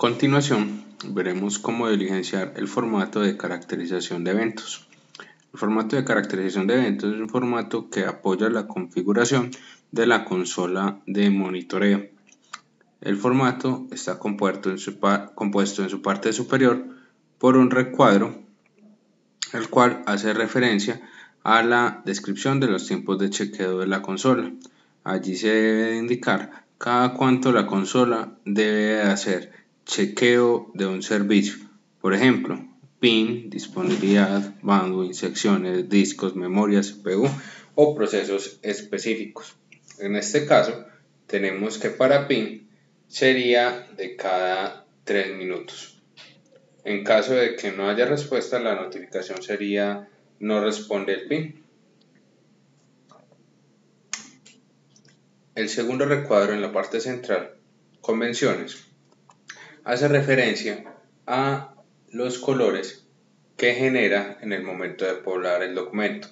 continuación, veremos cómo diligenciar el formato de caracterización de eventos. El formato de caracterización de eventos es un formato que apoya la configuración de la consola de monitoreo. El formato está compuesto en su parte superior por un recuadro, el cual hace referencia a la descripción de los tiempos de chequeo de la consola. Allí se debe indicar cada cuánto la consola debe hacer chequeo de un servicio, por ejemplo, PIN, disponibilidad, bandwidth, secciones, discos, memoria, CPU o procesos específicos. En este caso, tenemos que para PIN sería de cada 3 minutos. En caso de que no haya respuesta, la notificación sería no responde el PIN. El segundo recuadro en la parte central, convenciones, hace referencia a los colores que genera en el momento de poblar el documento.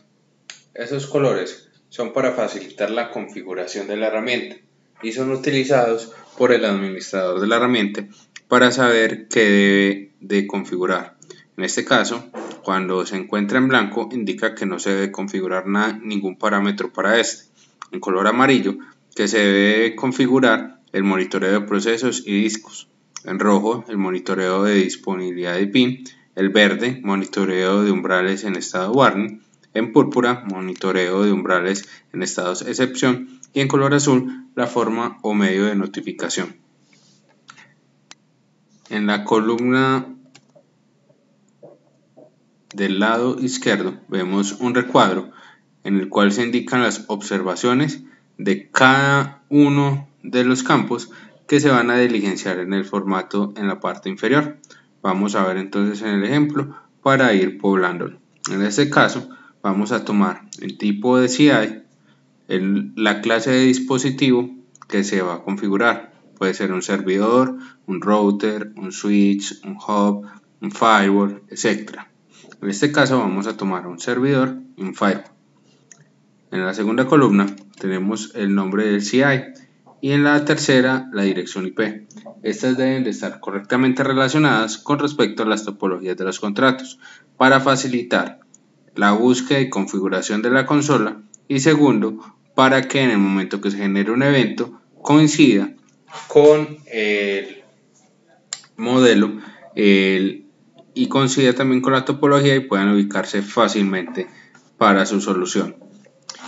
Esos colores son para facilitar la configuración de la herramienta y son utilizados por el administrador de la herramienta para saber qué debe de configurar. En este caso, cuando se encuentra en blanco, indica que no se debe configurar ningún parámetro para este. En color amarillo, que se debe configurar el monitoreo de procesos y discos. En rojo, el monitoreo de disponibilidad de PIN. El verde, monitoreo de umbrales en estado warning. En púrpura, monitoreo de umbrales en estados excepción. Y en color azul, la forma o medio de notificación. En la columna del lado izquierdo vemos un recuadro en el cual se indican las observaciones de cada uno de los campos que se van a diligenciar en el formato en la parte inferior. Vamos a ver entonces en el ejemplo para ir poblándolo. En este caso vamos a tomar el tipo de CI, la clase de dispositivo que se va a configurar. Puede ser un servidor, un router, un switch, un hub, un firewall, etc. En este caso vamos a tomar un servidor y un firewall. En la segunda columna tenemos el nombre del CI y en la tercera la dirección IP. Estas deben de estar correctamente relacionadas con respecto a las topologías de los contratos para facilitar la búsqueda y configuración de la consola, y segundo, para que en el momento que se genere un evento coincida con el modelo y coincida también con la topología y puedan ubicarse fácilmente para su solución.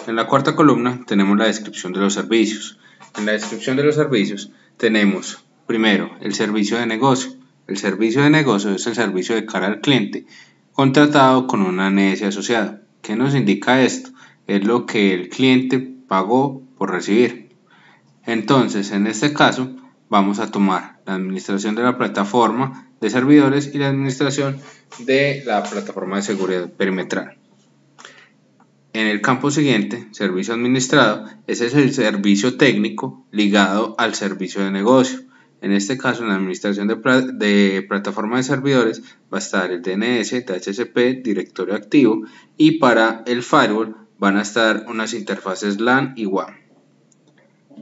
En la cuarta columna tenemos la descripción de los servicios. En la descripción de los servicios tenemos primero el servicio de negocio. El servicio de negocio es el servicio de cara al cliente contratado con un ANS asociado. ¿Qué nos indica esto? Es lo que el cliente pagó por recibir. Entonces, en este caso, vamos a tomar la administración de la plataforma de servidores y la administración de la plataforma de seguridad perimetral. En el campo siguiente, servicio administrado, ese es el servicio técnico ligado al servicio de negocio. En este caso, en la administración de plataforma de servidores va a estar el DNS, DHCP, directorio activo, y para el firewall van a estar unas interfaces LAN y WAN.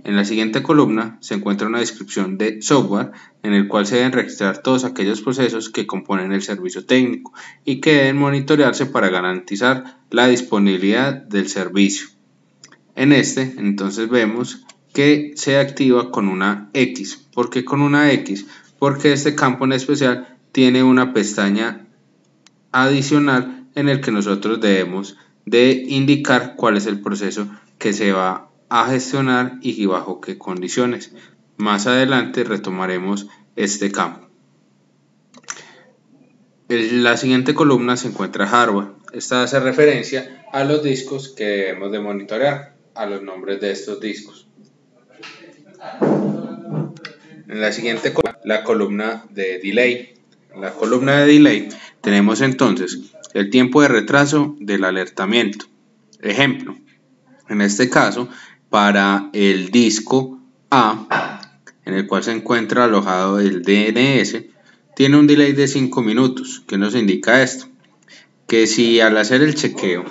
En la siguiente columna se encuentra una descripción de software en el cual se deben registrar todos aquellos procesos que componen el servicio técnico y que deben monitorearse para garantizar la disponibilidad del servicio. En este, entonces vemos que se activa con una X. ¿Por qué con una X? Porque este campo en especial tiene una pestaña adicional en el que nosotros debemos de indicar cuál es el proceso que se va a gestionar y bajo qué condiciones. Más adelante retomaremos este campo. En la siguiente columna se encuentra hardware. Esta hace referencia a los discos que debemos de monitorear, a los nombres de estos discos. En la siguiente columna, la columna de delay. En la columna de delay tenemos entonces el tiempo de retraso del alertamiento. Ejemplo, en este caso, para el disco A, en el cual se encuentra alojado el DNS, tiene un delay de 5 minutos. ¿Qué nos indica esto? Que si al hacer el chequeo,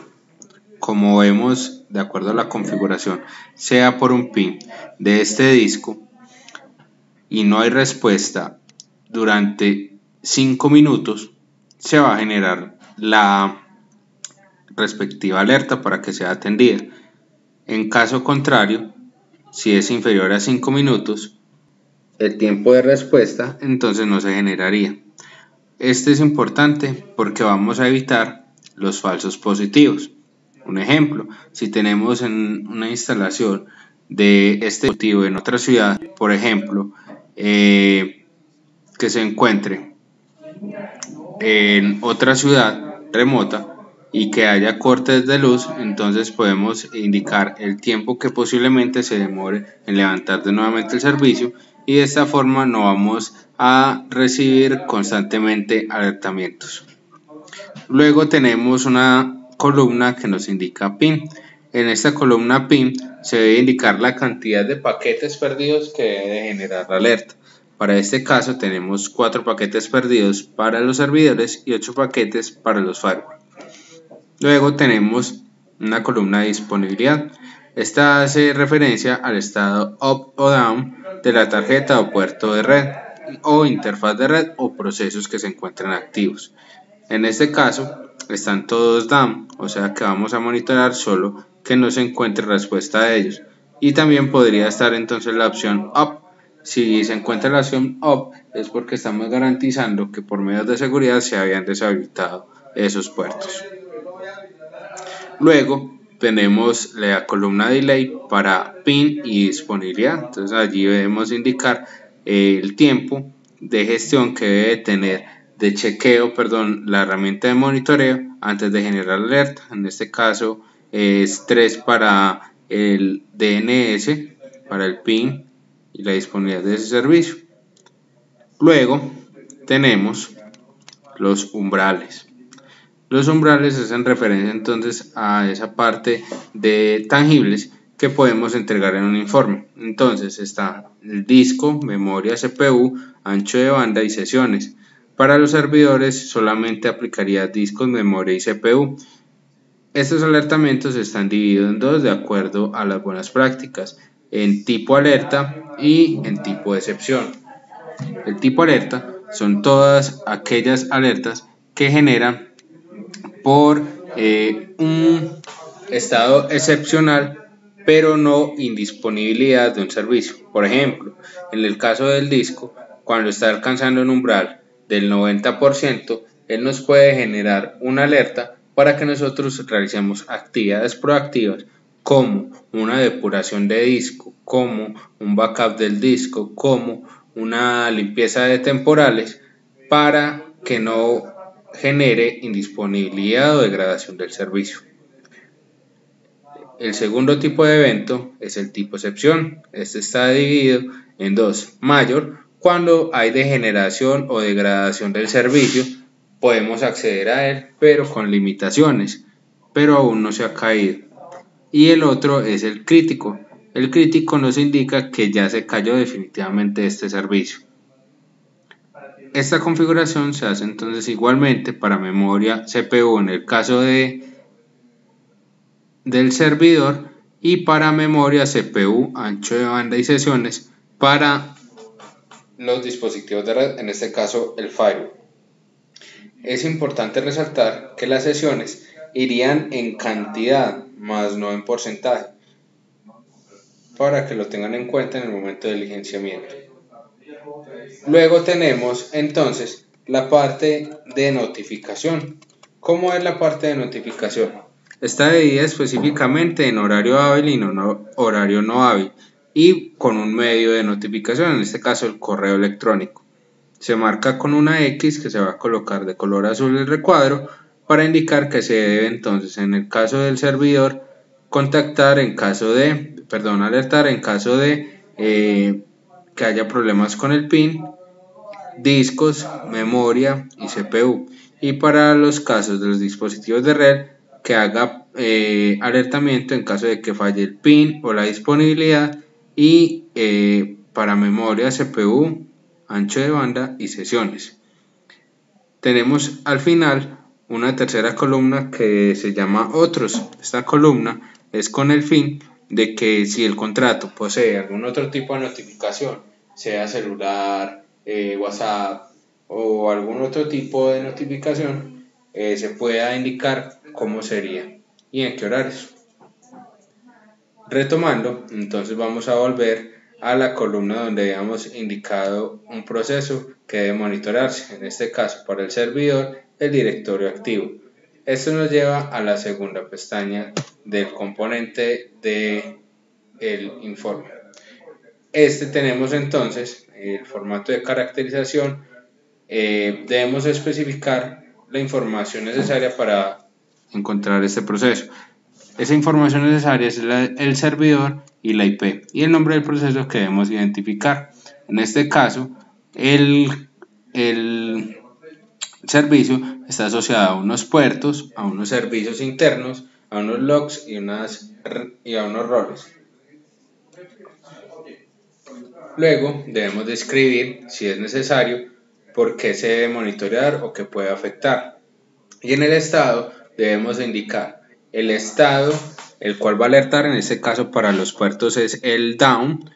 como vemos de acuerdo a la configuración, sea por un PIN de este disco y no hay respuesta durante 5 minutos, se va a generar la respectiva alerta para que sea atendida. En caso contrario, si es inferior a 5 minutos, el tiempo de respuesta entonces no se generaría. Este es importante porque vamos a evitar los falsos positivos. Un ejemplo, si tenemos en una instalación de este dispositivo en otra ciudad, por ejemplo, que se encuentre en otra ciudad remota y que haya cortes de luz, entonces podemos indicar el tiempo que posiblemente se demore en levantar de nuevamente el servicio, y de esta forma no vamos a recibir constantemente alertamientos. Luego tenemos una columna que nos indica PIN. En esta columna PIN se debe indicar la cantidad de paquetes perdidos que debe generar la alerta. Para este caso tenemos 4 paquetes perdidos para los servidores y 8 paquetes para los firewall. Luego tenemos una columna de disponibilidad. Esta hace referencia al estado up o down de la tarjeta o puerto de red o interfaz de red o procesos que se encuentran activos. En este caso están todos down, o sea que vamos a monitorar solo que no se encuentre respuesta a ellos. Y también podría estar entonces la opción up. Si se encuentra la opción up es porque estamos garantizando que por medios de seguridad se habían deshabilitado esos puertos. Luego tenemos la columna delay para PIN y disponibilidad. Entonces allí debemos indicar el tiempo de gestión que debe tener de chequeo, la herramienta de monitoreo antes de generar alerta. En este caso es 3 para el DNS, para el PIN y la disponibilidad de ese servicio. Luego tenemos los umbrales. Los umbrales hacen referencia entonces a esa parte de tangibles que podemos entregar en un informe. Entonces está el disco, memoria, CPU, ancho de banda y sesiones. Para los servidores solamente aplicaría discos, memoria y CPU. Estos alertamientos están divididos en dos de acuerdo a las buenas prácticas, en tipo alerta y en tipo de excepción. El tipo alerta son todas aquellas alertas que generan por un estado excepcional pero no indisponibilidad de un servicio. Por ejemplo, en el caso del disco, cuando está alcanzando un umbral del 90%, él nos puede generar una alerta para que nosotros realicemos actividades proactivas como una depuración de disco, como un backup del disco, como una limpieza de temporales, para que no genere indisponibilidad o degradación del servicio. El segundo tipo de evento es el tipo excepción. Este está dividido en dos. Mayor, cuando hay degeneración o degradación del servicio, podemos acceder a él, pero con limitaciones, pero aún no se ha caído. Y el otro es el crítico. El crítico nos indica que ya se cayó definitivamente este servicio. Esta configuración se hace entonces igualmente para memoria, CPU en el caso del servidor, y para memoria, CPU, ancho de banda y sesiones para los dispositivos de red, en este caso el firewall. Es importante resaltar que las sesiones irían en cantidad más no en porcentaje, para que lo tengan en cuenta en el momento del licenciamiento. Luego tenemos entonces la parte de notificación. ¿Cómo es la parte de notificación? Está dividida específicamente en horario hábil y horario no hábil, y con un medio de notificación, en este caso el correo electrónico. Se marca con una X que se va a colocar de color azul el recuadro para indicar que se debe entonces, en el caso del servidor, alertar en caso de que haya problemas con el PIN, discos, memoria y CPU. Y para los casos de los dispositivos de red, que haga alertamiento en caso de que falle el PIN o la disponibilidad, y para memoria, CPU, ancho de banda y sesiones. Tenemos al final una tercera columna que se llama otros. Esta columna es con el fin de que si el contrato posee algún otro tipo de notificación, sea celular, WhatsApp o algún otro tipo de notificación, se pueda indicar cómo sería y en qué horarios. Retomando, entonces vamos a volver a la columna donde habíamos indicado un proceso que debe monitorearse, en este caso para el servidor, el directorio activo. Esto nos lleva a la segunda pestaña del componente del informe. Tenemos entonces el formato de caracterización. Debemos especificar la información necesaria para encontrar este proceso. Esa información necesaria es el servidor y la IP y el nombre del proceso que debemos identificar. En este caso, el servicio está asociado a unos puertos, a unos servicios internos, a unos logs y a unos roles. Luego debemos describir, si es necesario, por qué se debe monitorear o qué puede afectar. Y en el estado debemos indicar el estado, el cual va a alertar, en este caso para los puertos es el down,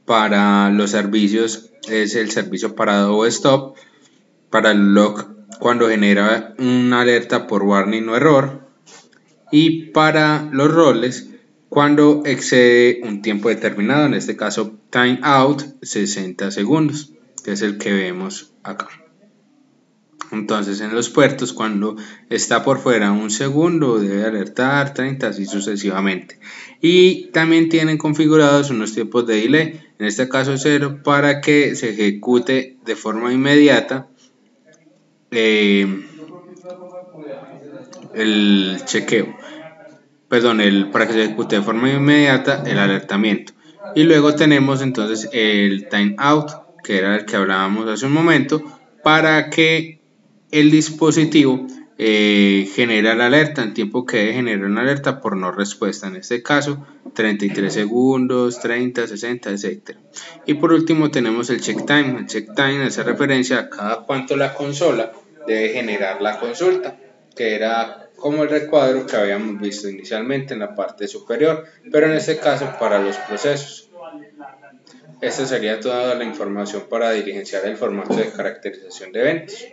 para los servicios es el servicio parado o stop, para el log cuando genera una alerta por warning o error, y para los roles cuando excede un tiempo determinado, en este caso time out 60 segundos, que es el que vemos acá. Entonces en los puertos cuando está por fuera un segundo debe alertar 30, así sucesivamente. Y también tienen configurados unos tiempos de delay, en este caso 0, para que se ejecute de forma inmediata el chequeo. Para que se ejecute de forma inmediata el alertamiento. Y luego tenemos entonces el timeout, que era el que hablábamos hace un momento, para que el dispositivo genere la alerta en tiempo que debe generar una alerta por no respuesta, en este caso 33 segundos, 30, 60, etc. Y por último tenemos el check time. El check time hace referencia a cada cuánto la consola debe generar la consulta, que era como el recuadro que habíamos visto inicialmente en la parte superior, pero en este caso para los procesos. Esta sería toda la información para diligenciar el formato de caracterización de eventos.